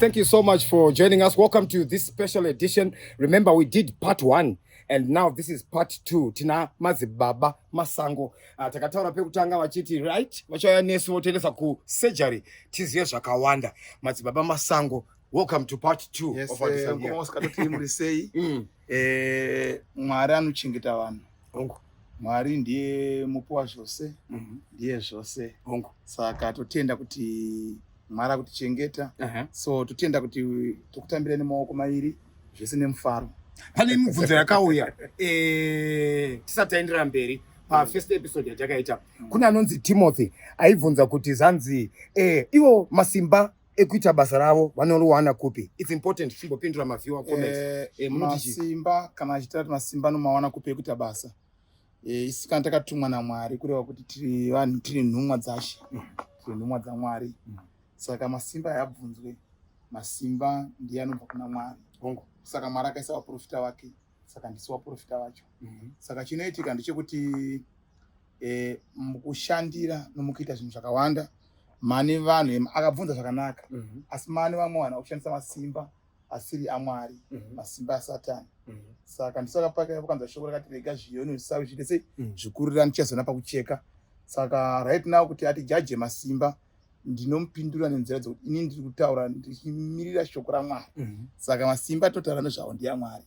thank you so much for joining us. Welcome to this special edition. Remember, we did part 1 and now this is part 2. Tina Mazibaba Masango. Takataura pekutanga wachiti, right? Wachaya nesu wotelesa ku surgery. Tiziye Shakawanda. Mazibaba Masango. Welcome to part 2 yes, of our discussion. Mwari anochengeta vanhu. Mwari ndiye mupuwa zvose, ndiye zvose. Saka totenda kuti Mwari akutichengeta. So totenda kuti tokutambira nemaoko mairi zvese nemufaro. Pane mibvunzo yakauya tisataendera mberi first episode yatakaita. Kuna anonzi Timothy aibvunza kuti zanzi iwo masimba ekuita basa ravo vanorowana kupi. It's important timbopindura maviewer comments. Masimba kana achitati masimba nomawana kupi ekuita basa. Isi kana takatumwa naMwari kureva kuti tiri vanhu tiri nhumwa dzashe. Tiri nhumwa dzaMwari. Saka masimba yabvunzwe. Masimba ndiye anobva kuna Mwari. Saka Mwari akaisa vaprofita vake. Saka ndisi vaprofita vacho. Saka chinoitika ndechekuti mukushandira nomukuita zvinhu zvakawanda mane vanhu akabvunza zvakanaka. Asi mane vamwe vanhu vakushandisa masimba asiri aMwari, masimba aSatani. Saka ndisakapaka pakanza shoko rakati rega zvioni zvisavi zviite sei zvikurira ndichazona pakucheka. Saka right now kuti ati jaje masimba ndinomupindura nenzira dzokuti ini ndiri kutaura ndichimirira shoko raMwari. Saka masimba totaura nezvawo ndiyaMwari.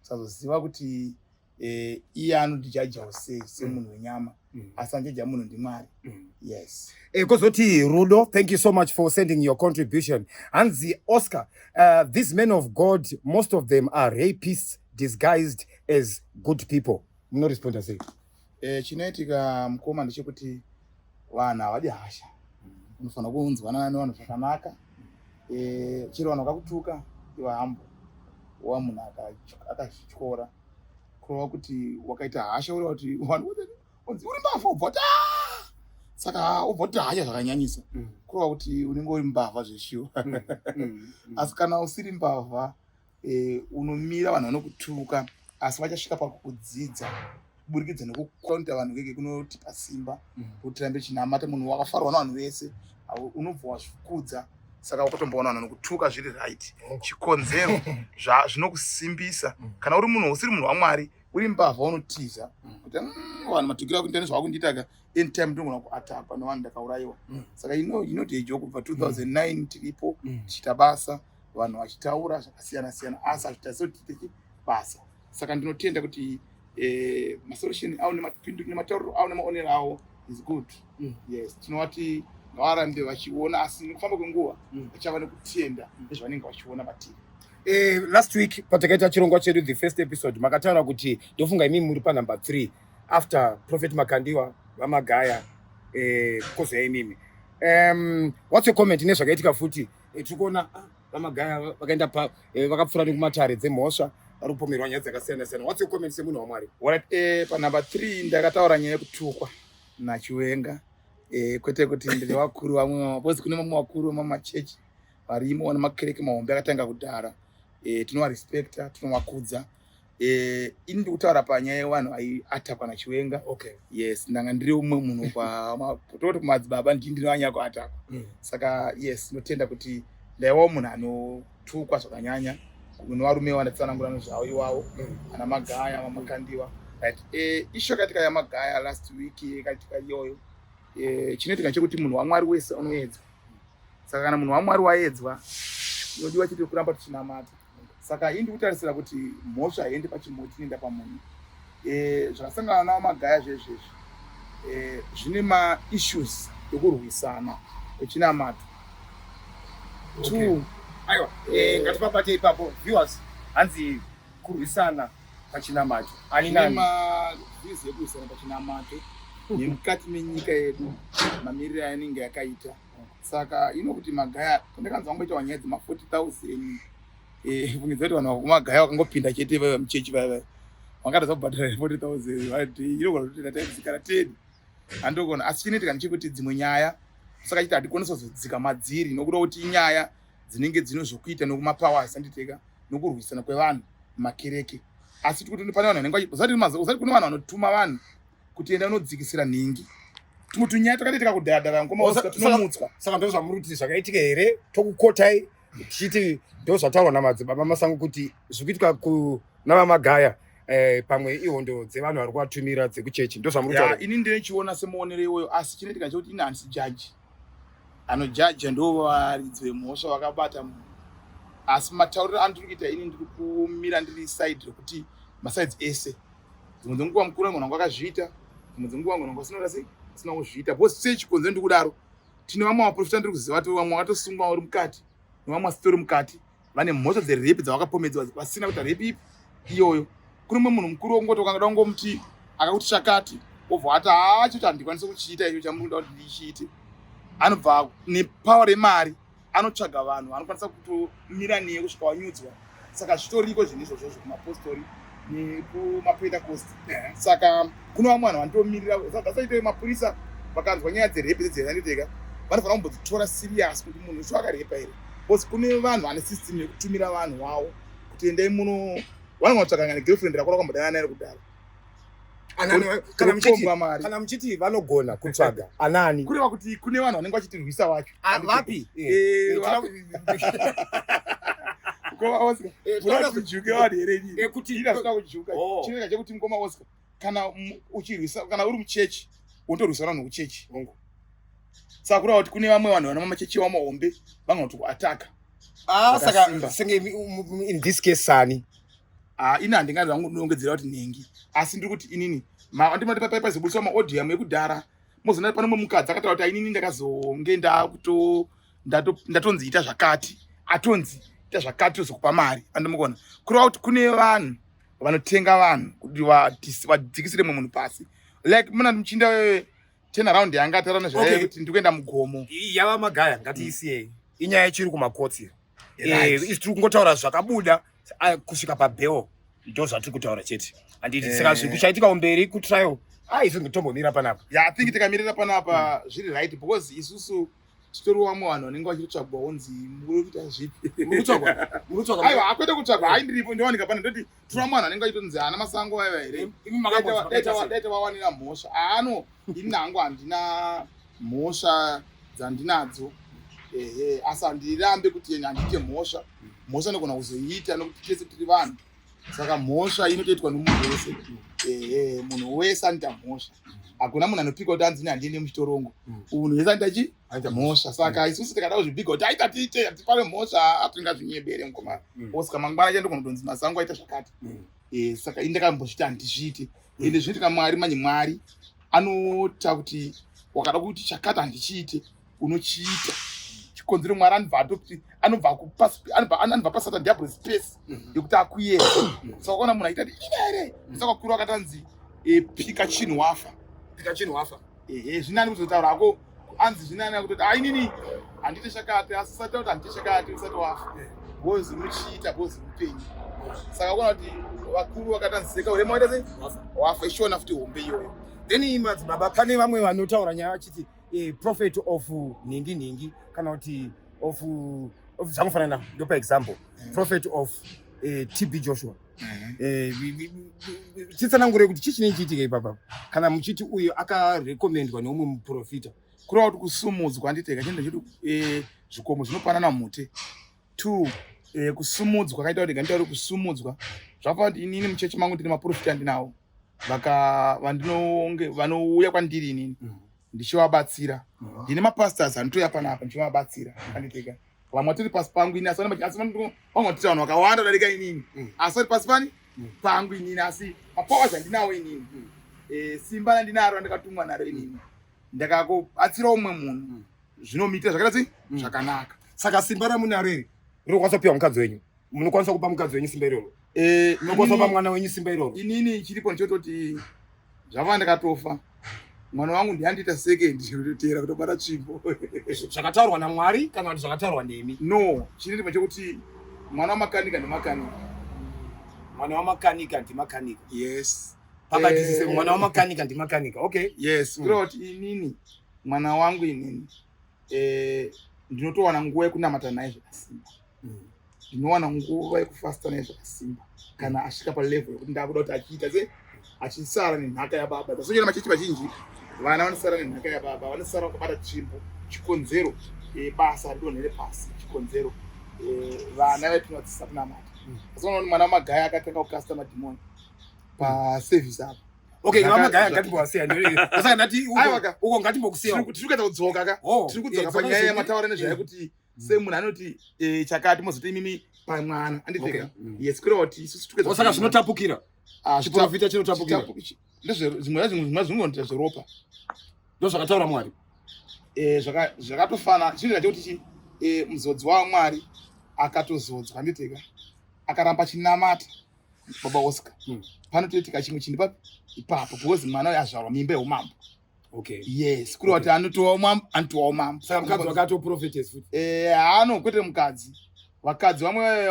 Sazoziva kuti iye anondijajawo sei semunhu wenyama asi anjaja munhu ndiMwari. Yes. Kozoti Rudo, thank you so much for sending your contribution. Hanzi Oscar, these men of God, most of them are rapists disguised as good people. No response I say. Chinoitika mukoma ndechekuti vanhu havadi hasha. Unofanira kuunzwana nevanhu zvakanaka. Chero vanhu vakakutuka iva hambo wa munhu akachityora kureva kuti wakaita hasha ureva kuti vanhu unzi uri mbavha ubvota. Saka ubvota hasha zvakanyanyisa kureva kuti unenge uri mbavha zveshiwo. Asi kana usiri mbavha unomira vanhu vanokutuka asi vachasvika pakukudzidza kuburikidza nekukaunta vanhu keke kunotipa simba kuti tirambe chinamata munhu wakafarwa navanhu vese unobva wazvikudza. Saka ukatomboona vanhu vanokutuka zviri right. Chikonzero zvinokusimbisa. Kana uri munhu usiri munhu waMwari uri mbavha unotiza kuti vanhu matukira kuti zvavakunditaka end time ndogona kuatakwa nevanhu ndakaurayiwa. Saka inoti ejo kubva 2009 tiripo tichita basa vanhu vachitaura zvakasiyana siyana asi hazvitarisiri kuti tiite basa. Saka ndinotenda kuti masolution awo nemapindu nematauriro awo nemaonero awo is good. Yes, tinovati ngavarambe vachiona asi nekufamba kwenguva vachava nekutenda nezvavanenge vachiona matiri. Last week patakaita chirongwa chedu the first episode makataura kuti ndofunga imi muri panumber 3 after Prophet Makandiwa vamagaya kozoya imimi. What's your comment nezvakaitika futi tikuona vamagaya vakaenda vakapfuura nekumatare dzemhosva varupomerwa nyaya dzakasiyana siyana. What's your comment semunhu waMwari? Panumber 3 ndakataura nyaya yekutukwa naChiwenga. Kwete kuti ndiri vakuru vamwe because kune mamwe vakuru vemamachechi varimo wana makereke mahombe akatanga kudhara. Tinovarespecta, tinovakudza. Ini ndiri kutaura panyaya yevanhu aiatakwa naChiwenga. Yes, ndanga ndiri umwe munhu toti kumadzibaba ndiri wanyanya kuatakwa. Saka yes, ndinotenda kuti ndaivawo munhu anotukwa zvakanyanya kune varume vandatsanangura nezvavo iwavo ana Magaya Makandiwa. Isho katika yaMagaya last week katika iyoyo chinoitika chekuti munhu waMwari wese unoedzwa. Saka kana munhu waMwari waedzwa unodiwa chete kuramba tuchinamata. Saka ini ndikutarisira kuti mhosva haiendi pachimoti inoenda pamunhu. Zvakasangana naMagaya zvezvezvi zvine maissues ekurwisana kwechinamato. Aiwa, ngatipapate ipapo viewers hanzi kurwisana pachinamato. Ani nani mavhizi ekurwisana pachinamato nemukati menyika yedu mamiriro ainenge yakaita. Saka inokuti Magaya kandakanzwa vamboitawa nyaya dzema 40,000 fungidzwa kuti vanhu vakumagaya vakangopinda chete vaiva muchechi vaiva vangatadza kubhadhara 40,000 vati inogona kuti tataidzikana 10 handogona. Asi chinoitika ndechekuti dzimwe nyaya saka chiti hatikwanisa kuzodzika madziri nokuda kuti inyaya dzinenge dzino zvokuita nokumapowers anditeka nokurwisana kwevanhu mumakereke. Asi tikuti pane vanhu vanenge usati kune vanhu vanotuma vanhu kuti enda unodzikisira nhingi. Tumwe tunyaya takati tikakudhadhara ngoma usika tunomutswa. Saka ndozvamuri kuti zvakaitika here tokukotai tichiti ndozvataurwa namadzibaba masango kuti zvikuitika navamagaya pamwe ihondo dzevanhu vari kuvatumira dzekuchechi ndozvamuritaura. Ini ndinochiona semuonero iwoyo, asi chinoitika chekuti ini handisi jaji. Anojaja ndo varidzi vemhosva vakabata munhu, asi matauriro andiri kuita ini ndiri kumira ndiri side rekuti masides ese. Dzimwe dzenguva mukuru wemwana wangu akazviita, dzimwe dzenguva mwana wangu asina kuzviita. Bhosi sei chikonzero ndiri kudaro, tine vamwe vaprofita ndiri kuziva kuti vamwe vakatosungwa uri mukati nevamwe vasitori mukati vane mhosva dzerepi dzavakapomedzwa pasina kuti repi ipi iyoyo. Kune mumwe munhu mukuru wongoti ukangada kungomuti akakuti chakati obva ati choti handikwanisi kuchiita icho chamuri kuda kuti ndichiite. Anobva nepawa remari anotsvaga vanhu vanokwanisa kutomira neye kusvika wanyudzwa. Saka zvitoriko zvinhu izvozvo kumapostori nekumapentecost. Saka kuno vamwe vanhu vanotomirira vasaite mapurisa vakanzwa nyaya dzerepi dzeaniteka vanofanira kumbodzitora serious kuti munhu ucho akarepa here. Bcause kune vanhu vane system yekutumira vanhu wavo kuti endai muno vanongotsvakanga negirlfriend rakora kwambodana naye kudara. Kana muchiti vanogona kutsvaga anani kureva kuti kune vanhu vanenge vachitirwisa vacho vapi chinoita chekuti mukoma Oscar kana uchirwisa kana uri muchechi unotorwisa vanhu kuchechi. Saka kureva kuti kune vamwe vanhu vana mamachechi wamahombe vangati kuataka. Saka senge in this case sani ini handingati vangodongedzera kuti nhengi, asi ndiri kuti inini andimati paizobudiswa maaudio ekudhara mozonati pane mumwe mukadzi akataura kuti inini ndakazonge ndatonzi ita zvakati, atonzi ita zvakati tozokupa mari. Andimukona kureva kuti kune vanhu vanotenga vanhu kuti vadzikisire mumwe munhu pasi. Like muna muchinda turnaround yanga ataurana zvaiye kuti ndikuenda mugomo yava magaya ngatiisiyei inyaya ichiri kumakotsi. Isi tiri kungotaura zvakabuda kusvika pabheo ndo zvatiri kutaura chete. Handiti saka zviri kuchaitika mberi kutrial isi ngitombomira panapa. I think tikamirira panapa zviri right because isusu titori vamwe vanhu vanenge vachitotsvagwa onzi muri kuita zvipi. Aiwa hakwete kutsvagwa haindiripo ndiwanika pana ndoti tiri vamwe vanhu vanenge vachitonzi hana masango vaiva here daita vawanira mhosva. Ini hangu handina mhosva dzandinadzo asi handirambe kuti handiite mhosva. Mhosva nogona kuzoiita nokuti tese tiri vanhu. Saka mhosva inotoitwa nomunhu wese. Munhu wese anoita mhosva. Hakuna munhu anopika kuti hanzini handiende muchitorongo. Munhu wese anoita mhosva. Saka isusu tikada kuzvibhiga kuti aita tiite hatipane mhosva atingazvinyebere mukoma Oscar mangwana chaenda kunodonzi masango aita zvakati. Saka ini ndakambozviti handizviite. Ende zvinoitika Mwari manye Mwari anota kuti wakada kuti chakati handichiite unochiita. Chikonzero Mwari anobva pasatan diablo space yekuti akuyera. Saka ukaona munhu aita kuti ina here saka kuri akatanzi pika chinhu wafa. Zvinani kuzotaura hako anzi zvinani kutoti inini handite chakati asi usati kuti handite chakati usati wafa. Bozi muchiita bozi mupenyu. Saka ukaona kuti vakuru vakatanziseka urema waita sei wafa ishona futi hombe iyoyo. Then madzibaba pane vamwe vanotaura nyaya vachiti prophet of nhingi kana kuti of zvamufanana ndopa example prophet of TB Joshua. Chitsanangure kuti chii chinenge chiitika ipapa kana muchiti uyu akarekomendwa neumwe muprofita. Kureva kuti kusumudzwa handiteka chienda chedu zvikomo zvinopanana mhute 2 kusumudzwa kaita kuti nganditauri kusumudzwa zvafa kuti inini muchechi mangu ndine maprofita ndinawo vanouya kwandiri inini ndichivabatsira. Ndine mapastors anotouya panapa ndichivabatsira handiteka. Vamwe vatori pasi pangu ini asi vamwe vatita vanhu vakawanda kudarika inini asi vari pasi pani pangu inini asi mapowers andinawo inini. Simba randinaro randakatumwa naro inini ndakakobatsira umwe munhu zvinomuitira zvakaita sei zvakanaka. Saka simba ramunaro iri rinokwanisa kupiwa mukadzi wenyu, munokwanisa kupa mukadzi wenyu simba iroro, munokwanisa kupa mwana wenyu simba iroro. Inini chiripo ndichototi zvava ndakatofa mwana wangu ndihandiita second chirototera kutobata tsvimbo. Zvakataurwa naMwari kana kuti zvakataurwa nemi? No, chiripo chekuti mwana wamakanika ndimakanika. Mwana wamakanika ndimakanika. Yes. Pakati mwana wamakanika ndimakanika. Okay. Yes. Kureva kuti inini mwana wangu inini ndinotowana nguva yekunamata naye zvakasimba. Ndinowana nguva yekufasta naye zvakasimba. Kana asvika palevel yekuti ndakuda kuti achiita se achisara nenhaka yababa. Tasochera machechi vazhinji vana vanosara nenhaka yababa, vanosara kubata tsvimbo chikonzero basa ridonhere pasi chikonzero vana vetinodzisa kunamata. Saka mwana wamagaya akatanga kukasta madhimoni paservice apo. Okay, wamagaya ngatimbowasiya saka ndati uko ngatimbokusiya tiri kuedza kudzoka ka tiri kudzoka panyaya yemataura nezvaya kuti semunhu anoti chakati mozoti imimi pamwana andipfeka yes kureva kuti isusu tikuedza saka zvinotapukira chiprofita chinotapukira zvimwe zvingoita zveropa ndo zvakataura Mwari zvakatofana chinhu chachoti muzodzi waMwari akatozodzwa anditeka akaramba chinamata baba Oscar panotoitika chimwe chindi papi ipapo because mwana uyu azvarwa mimba yeumambo. Okay. Yes, kureva kuti anotowa umambo. Saka mukadzi wakatoprophetess futi haano kwete mukadzi. Vakadzi vamwe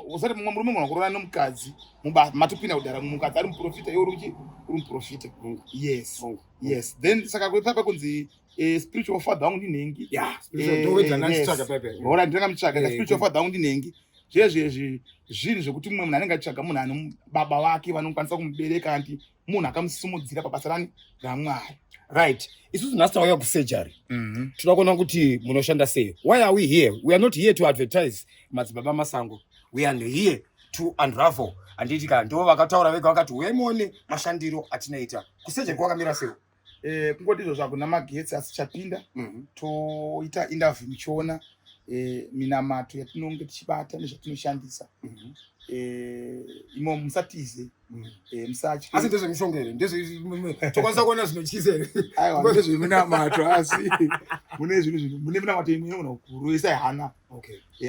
usati mumwe murume mwana kurora nomukadzi matopinda kudara mukadzi ari muprofita iwe uri muprofita. Yes. Yes. Then saka kwepapa kunzi spiritual father wangu ndinhengi. Yeah, spiritual ndovedzananitsvaga pepe. Ora ndingamutsvaga spiritual father wangu ndinhengi. Zvezvezvi zvinhu zvekuti mumwe munhu anenge achitsvaga munhu ano baba vake vanokwanisa kumubereka anti munhu akamusimudzira pabasa raMwari. Right. Isusu nhasi tauya kusurgery. Toda kuona kuti munoshanda sei. Why are we here? We are not here to advertise madzibaba masango. We are here to unravel. Anditika ndo vakataura vega vakati uyai muone mashandiro atinoita. Kusurgery kwakamira sei? Kungoti izvo zvako namagetsi asi chapinda toita interview muchiona minamato yatinonge tichibata nezvatinoshandisa. Imo musatize musatye asi ndezvemishonga here tokwanisa kuona zvinotyisa here aiwa ndezveminamato asi mune zvinhu mune minamato imwe inogona kuroisa hana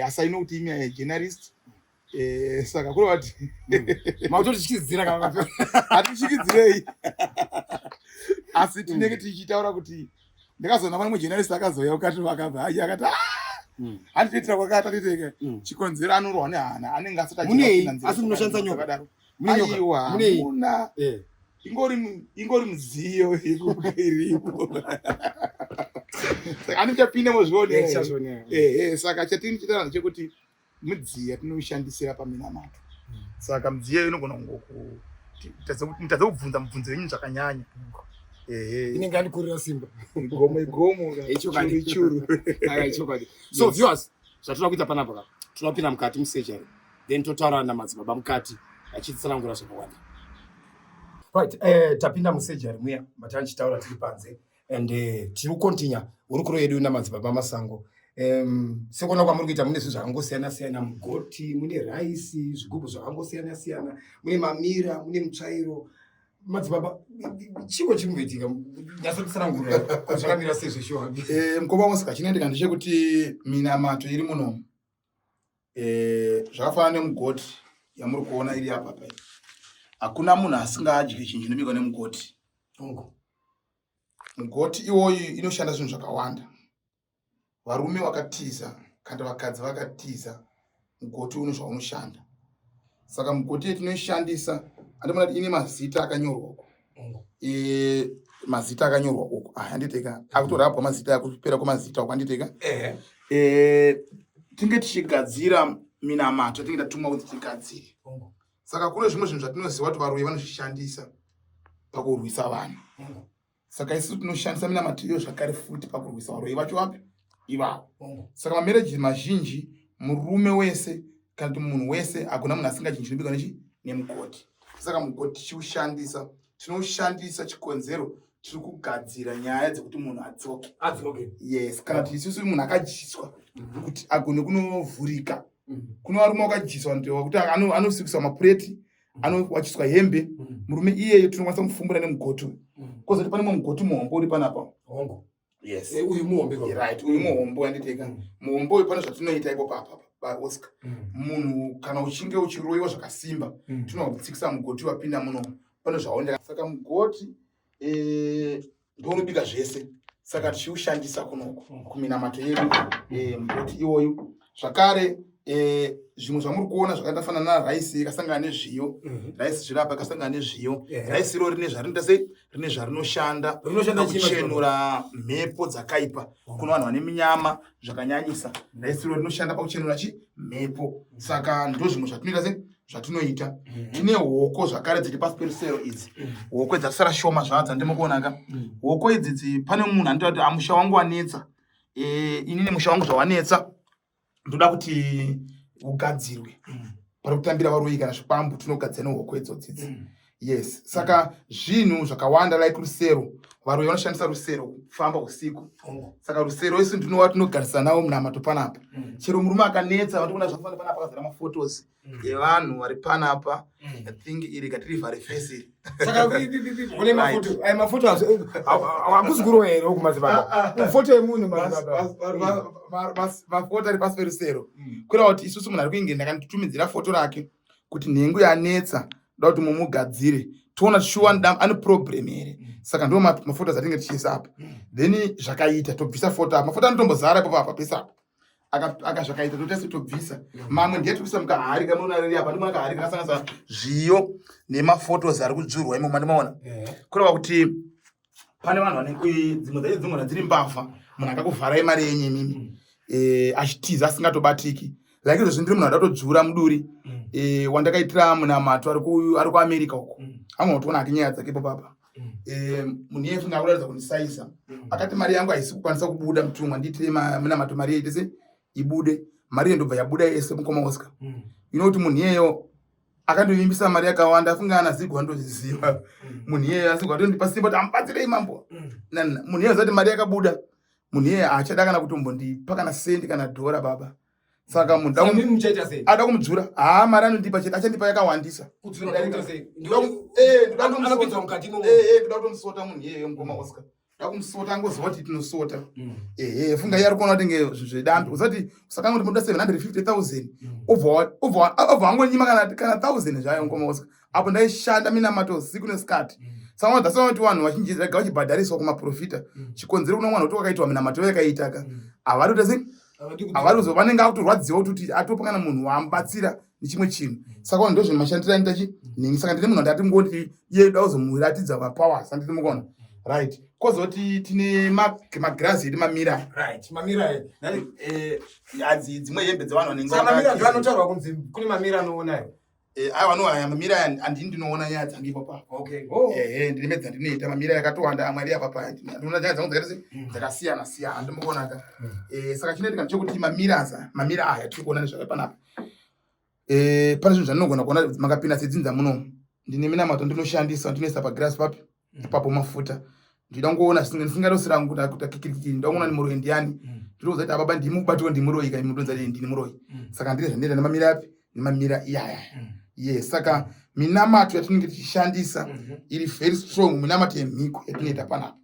asi aino kuti imi journalist saka kureva kuti mautotichikidzira kana hatichikidzirei asi tinenge tichitaura kuti ndakazoona mumwe journalist akazouya ukati vakabva aje akati handitoitira kwakata titeke chikonzero anorwa nehana anenge asati asi munoshandisa nyoka aiwa muna ingori mudziyo iripo saka anichapinde mozvione saka chatini chitaura ndechekuti mudziyo yatinoshandisira paminamato saka mudziyo inogona mutadza kubvunza mubvunzo yenyu zvakanyanya inenge andikurira simba igomo ichuru so viewers zvatoda kuita panapa tunopinda mukati musurgery then totaura namadzibaba mukati achitsanangura zvakawanda. Right, tapinda musurgery muya matanichitaura tiri panze and tiri kukontinya hurukuro yedu namadzibaba masango. Sekuona kwamuri kuita mune zvinhu zvakangosiyana siyana, mugoti, mune raisi, zvigubhu zvakangosiyana siyana, mune mamira, mune mutsvairo. Madzibaba chiwo chinoitika nyasotsanangura zvakamira sei zveshuwa. Mukoma Oscar chinoitika ndechekuti minamato iri muno zvakafanana nemugoti yamuri kuona iri apa pai. Hakuna munhu asingadyi chinhu chinobikwa nemugoti. Mugoti iwoyu inoshanda zvinhu zvakawanda. Varume vakatiza kana vakadzi vakatiza mugoti uno zvaunoshanda. Saka mugoti yetinoshandisa andimona kuti ine mazita akanyorwa uko. Mazita akanyorwa uko. Anditeka akutorapwa mazita akupera kwamazita uko anditeka. Tinge tichigadzira minamato tinge tatumwa kuti tigadzire. Saka kune zvimwe zvinhu zvatinoziva kuti varume vanoshandisa pakurwisa vanhu. Saka isusu tinoshandisa minamato iyo zvakare futi pakurwisa varume vacho vapi ivavo. Saka mamereji mazhinji murume wese kana kuti munhu wese hakuna munhu asingachinji chinobikwa nemugoti. Saka mugoti tinoshandisa chikonzero tiri kugadzira nyaya dzekuti munhu adzoke. Yes, kana kuti isusu munhu akadyiswa kuti agone kunovhurika. Kuno varume wakadziswa ndekuti anosikiswa mapureti, anowachiswa hembe. Murume iyeyo tinokwanisa kumufumbura nemugoti. Kozoti pane mugoti muhombo uri panapa. Yes. Uyu muhombe. Right, uyu muhombo anditeka. Muhombo uyu pane zvatinoita ipo papa Oscar. Munhu kana uchinge uchiroiwa zvakasimba, tinogutsikisa mugoti wapinda muno. Pane zvaoneka. Saka mugoti ndonobika zvese. Saka tichiushandisa kunoko kuminamato yedu mugoti iwoyu. Zvakare zvimwe zvamuri kuona zvakaita fanana naraisi yakasangana nezviyo. Raisi zvirapa yakasangana nezviyo. Raisi iro rine zvarinda sei? Rine zvarinoshanda kuchenura mhepo dzakaipa. Kuno vanhu vane minyama zvakanyanyisa. Raisi iro rinoshanda pakuchenura mhepo. Saka ndo zvimwe zvatinoita sei? Zvatinoita. Tine hoko zvakare dziri pasperisero idzi. Hoko dzasara shoma zvadza ndimokuonaka. Hoko idzi pane munhu anoti amusha wangu wanetsa. Inini musha wangu zvawanetsa. ndoda kuti ugadzirwe pari kutambira varoyi kana zvipambu tinogadzira nehoko idzodzidzi. Yes, saka zvinhu zvakawanda like rusero, varoyi vanoshandisa rusero kufamba usiku. Saka rusero isu ndinowa tinogarisana nawo munamato panapa. Chero murume akanetsa vandoona zvafana panapa akazara maphotos evanhu vari panapa. I think iri katirivari face. Saka une mafoto, ai mafoto akuziguro here kumazibaba. Foto yemunhu mazibaba. Mafoto ari pasi perusero. Kureva kuti isusu munhu ari kuinge ndakanditumidzira foto rake kuti nhengo yanetsa ndoda kuti mumugadzire toona shuwa ane problem here. Saka ndo mafoto atinge tichiisa apa. Then zvakaita tobvisa foto apa. Mafoto anotombozara ipapo apa pesa apa. Aka zvakaita totese tobvisa. Mamwe ndiye tobvisa mukahari kamuona riri apa ndimona kahari kasanganisa zviyo nemafotos ari kudzurwa imo mandimaona. Kureva kuti pane vanhu vane dzimwe dziri mbavha munhu akakuvharai mari yenyu mimi achitiza asingatobatiki. Like izvo ndiri munhu ada kutodzura muduri wandakaitira munamato ari kuAmerica uko. Anotoona akinyaya dzake papa. Munhu iye funga kuratidza kundisaisa. Akati mari yangu haisi kukwanisa kubuda mutumwa nditire munamato mari yetese ibude. Mari ndobva yabuda yese mukoma Oscar. Kuti munhu iyeyo akandovimbisa mari yakawanda afunga ana zigwa ndoziziva. Munhu iyeyo asigwa tondipa simba kuti amubatsirei mambo. Munhu iyeyo zati mari yakabuda. Munhu iyeyo achada kana kutombondipa kana sendi kana dhora baba. Saka munhu ada kumudzura. Mari anondipa chete achandipa yakawandisa. Ndoda kumusota munhu iyeyo mukoma Oscar. Ndoda kumusota angoziva kuti tinosota. Funga iye ari kuona kuti zvedambi. Usati saka kuti munoda 750,000. Obva wangonyima kana 1,000 zvayo mukoma Oscar. Apo ndaishanda minamato siku nesikati. Saka ndasema kuti vanhu vazhinji vachibhadhariswa kumaprofita. Chikonzero kuna mwana kuti wakaitwa minamato yakaitaka. Avari kuti avari vanenge akutorwadziwa kuti atopa kana munhu wamubatsira nechimwe chinhu. Saka ndo zvimashandira ndachi ningi. Saka ndine munhu ndati ngoti iye da kuzomuratidza mapowers anditi mukona. Right. Kozoti tine magirazi edu mamira. Right. Mamira nani adzi dzimwe hembe dzavanhu vanenge saka mamira vanotaura kunzi kune mamira anoonayo. Vanhu mamira andini ndinoona nyaya dzangu ipapo. Okay. Ndine medza ndinoita mamira yakatowanda amwari apa. Ndinoona nyaya dzangu dzakasiyana siyana ndimukona ka. Saka chinoitika ndechekuti mamira aya tiri kuona nezvakapanapa. Pane zvinhu zvandinogona kuona makapinda sedzinza muno. Ndine minamato ndinoshandisa ndinoisa pagirasi papi. Ipapo mafuta. Ndida ngoona singatosira rangu kuti kikirikiri ndaona ni muroyi ndiani. Ndinoza kuti ababa ndimubatiwo ndimuroyi kai mudonza ndini muroyi. Saka ndire zvandira nemamira api? Nemamira iyaya. Yes, saka minamato yatinenge tichishandisa iri very strong minamato yemhiko yatinoita panapa.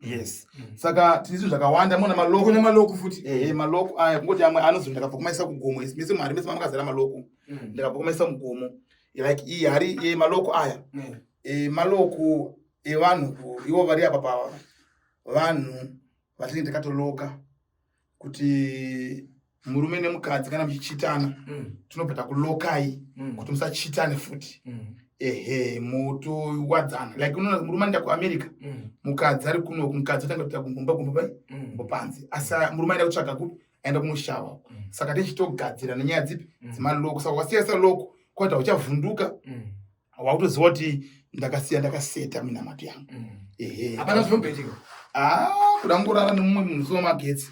Yes. Saka tizvi zvakawanda mona maloko. Kune maloko futi. Maloko aya ngoti amwe anozvi ndakabva kumaisa kugomo. Mese mari mese makazara maloko. Ndakabva kumaisa mugomo. Like iyi hari maloko aya. Maloko evanhu ivo vari apa pa vanhu vatiri ndakatoloka kuti murume nemukadzi kana muchichitana tinopeta kulokai kuti musachitane futi. Moto wadzana like unoona murume anda kuAmerica mukadzi ari kuno kumukadzi atanga kuita kungomba panze asa murume aenda kutsvaga kupi aenda kunoshawa. Saka tichitogadzira nenyaya dzipi dzimaloko. Saka wasiyasa loko kwata uchavhunduka wakutoziva kuti ndakaseta minamato yangu. Hapana zvinobhetika. Kuda ngorara nemumwe munhu soma magetsi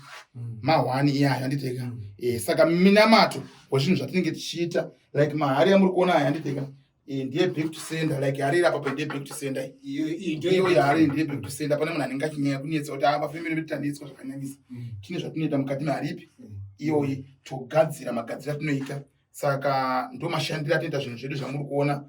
mahwani iyaya anditeka. Saka minamato wezvinhu zvatinenge tichiita like mahari amuri kuona aya anditeka. Ndiye back to sender like hari apa ndiye back to sender. Iyo hari ndiye back to sender. Pane munhu anenge achinyanya kunetsa kuti mafemere betanditswa zvakanyanyisa. Tine zvatinoita mukati maharipi iyo togadzira magadzira tinoita. Saka ndo mashandira atinoita zvinhu zvedu zvamuri kuona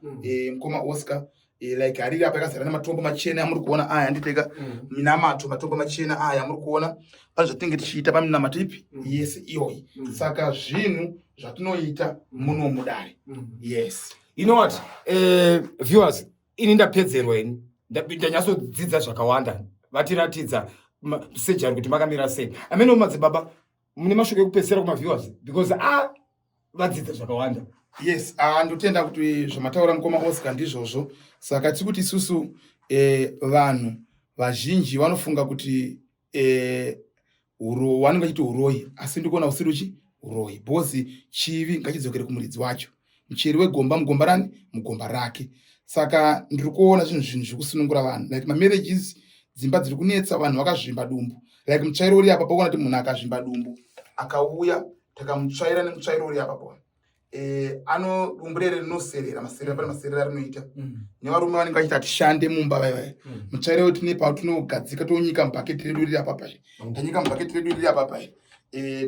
mukoma Oscar. Like hari apa yakazara nematombo machena amuri kuona aya anditeka. Minamato matombo machena aya amuri kuona. Pane zvatinenge tichiita paminamato ipi yes iyoyi. Saka zvinhu zvatinoita muno mudare. Yes. You know what? Viewers, ini ndapedzerwa ini. Ndanyatsodzidza zvakawanda. Vatiratidza sejari kuti makamira sei. Ameno madzibaba mune mashoko ekupedzisira kuma viewers because vadzidza zvakawanda. Yes, ndotenda kuti zvamataura mukoma Oscar ndizvozvo. Saka tikuti isusu vanhu vazhinji vanofunga kuti vanenge vachiti uroyi asi ndikuona usiri uroyi. Bhozi chivi ngachidzokere kumuridzi wacho. Mucheri wegomba mugomba rani mugomba rake. Saka ndiri kuona zvinhu zviri kusunungura vanhu like marriages dzimba dziri kunetsa vanhu vakazvimba dumbu like muchairo uri apa pakuona kuti munhu akazvimba dumbu akauya takamutsvaira nemutsvairo uri apapo ano dumburere rinoserera maserera pane maserera rinoita nevarume vanenge vachita tishande mumba vaivai mutsvairo kuti nepa tinogadzika tonyika mubhaketi redu riri apapa tanyika mubhaketi redu riri apapa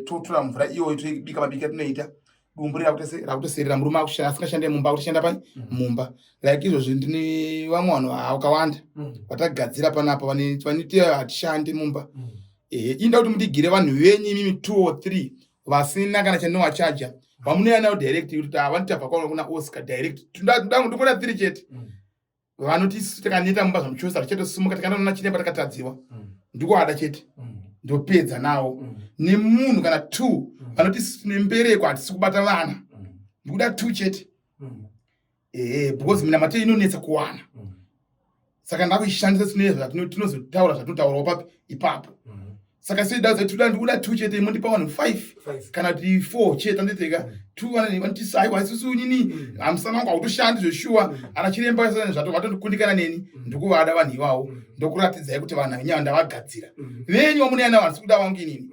totora mvura iyoyo toibika mabika atinoita dumbu rakutoserera murume asingashande mumba akutoshanda pai mumba like izvozvo ndine vamwe vanhu vakawanda vatagadzira panapa vanoita hatishande mumba inda kuti mutigire vanhu venyu imimi 2 or 3 vasina kana chandinovachaja vamunoyanawo direct kuti vanotibva kuna Oscar direct ndikuona 3 chete vanoti takaneta mumba zvamuchosa tichatosimuka takandona chiremba takatadziwa ndikuada chete ndopedza nawo nemunhu kana 2 vanoti nembereko hatisi kubata vana ndikuda 2 chete because mina mate inonetsa kuwana saka ndakuishandisa tinozotaura zvatotaurawo papi ipapo saka sedaza tuda ndikuda 2 chete mundipa vanhu 5 kana kuti 4 chete anditeka 2 vanoti aiwa isusu nyini amusana wangu autoshandi zveshuwa ana chiremba zvato vatondikundikana neni ndikuvada vanhu ivavo ndokuratidzai kuti vanhu venyaya ndavagadzira venyu vamuneyana vanhu sikuda vangu inini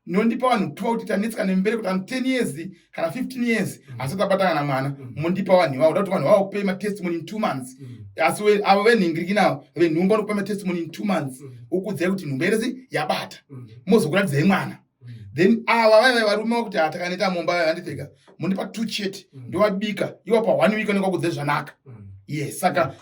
nondipa vanhu 2 kuti tanetsika nembere kuti anu 10 years kana 15 years asati abatana na mwana mundipa vanhu ivavo kuti vanhu vavo kupe matestimony in 2 months asi avo venhingiriki navo venhumba vanokupa matestimony in 2 months ukudzai kuti nhumba yerese yabata mozokuratidzai mwana then ava vaivai varume vakuti takaneta mumba vanditeka mundipa 2 chete ndovabika ivo pa 1 week anenge vakudzai zvanaka yes saka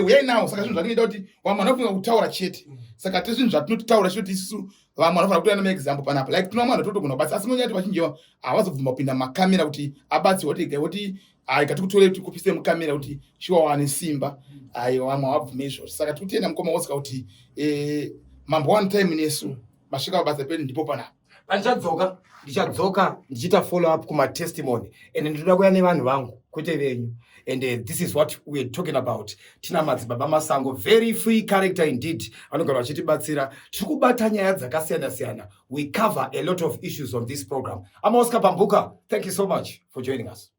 uyai nawo saka zvinhu zvatinoita kuti vamwe vanofunga kutaura chete saka tezvinhu zvatinotaura chete isusu vamwe vanofanira kutora nemaexample panapa like tino vamwe vanhu totogona kubatsa asi munyati vazhinji havazobvuma kupinda mumakamera kuti abatsiwa kuti ikatikutorei kuti kupise mukamera kuti chiwawane simba aiwa vamwe havabvume izvozvo saka tikutienda mukoma Oscar kuti mambo one time nesu masvika pabasa pedu ndipo panapa ndichadzoka ndichiita follow up kumatestimony and ndinoda kuya nevanhu vangu kwete venyu and this is what we are talking about. Tina madzibaba masango, very free character indeed. Vanogara vachitibatsira. Tiri kubata nyaya dzakasiyana-siyana. We cover a lot of issues on this program. I'm Oscar Pambuka. Thank you so much for joining us.